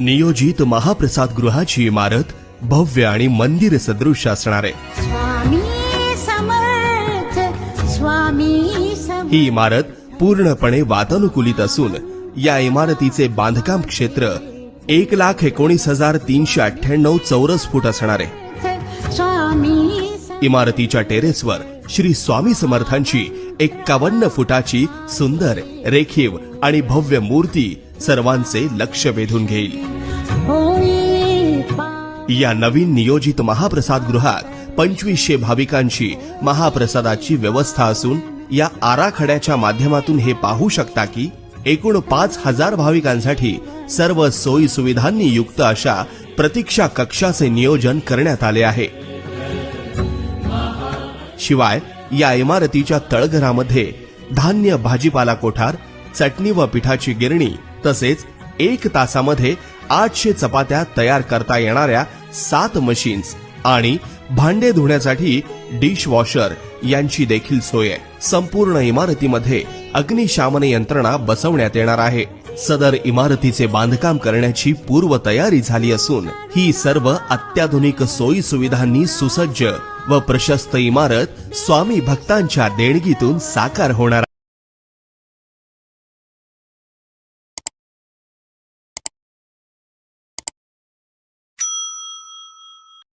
नियोजित महाप्रसाद गृहाची इमारत भव्य आणि मंदिर सदृश असणार आहे। स्वामी समर्थ स्वामी समर्थ। ही इमारत पूर्णपणे वातानुकूलित असून या इमारतीचे बांधकाम क्षेत्र 1,19,398 चौरस फूट असणार आहे। स्वामी इमारतीच्या टेरेसवर श्री स्वामी समर्थांची 51 फुटाची सुंदर रेखीव आणि भव्य मूर्ती सर्वांचे लक्ष वेधून घेईल। होई या नवीन नियोजित महाप्रसाद गृहात 2500 भाविकांची महाप्रसादाची व्यवस्था असून या आराखड्याच्या माध्यमातून हे पाहू शकता की एकूण 5000 भाविकांसाठी सर्व सोयी सुविधांनी युक्त अशा प्रतीक्षा कक्षाचे नियोजन करण्यात आले आहे। शिवाय या इमारतीच्या तळघरामध्ये धान्य भाजीपाला कोठार, चटणी व पिठाची गिरणी तसेच 1 तासामध्ये 800 चपात्या तयार करता येणाऱ्या 7 मशीन्स आणि भांडे धुण्यासाठी डिश वॉशर यांची देखील सोय आहे। संपूर्ण इमारतीमध्ये अग्निशामन यंत्रणा बसवण्यात येणार आहे। सदर इमारतीचे बांधकाम करण्याची पूर्वतयारी झाली असून ही सर्व अत्याधुनिक सोयी सुविधांनी सुसज्ज व प्रशस्त इमारत स्वामी भक्तांच्या देणगीतून साकार होणार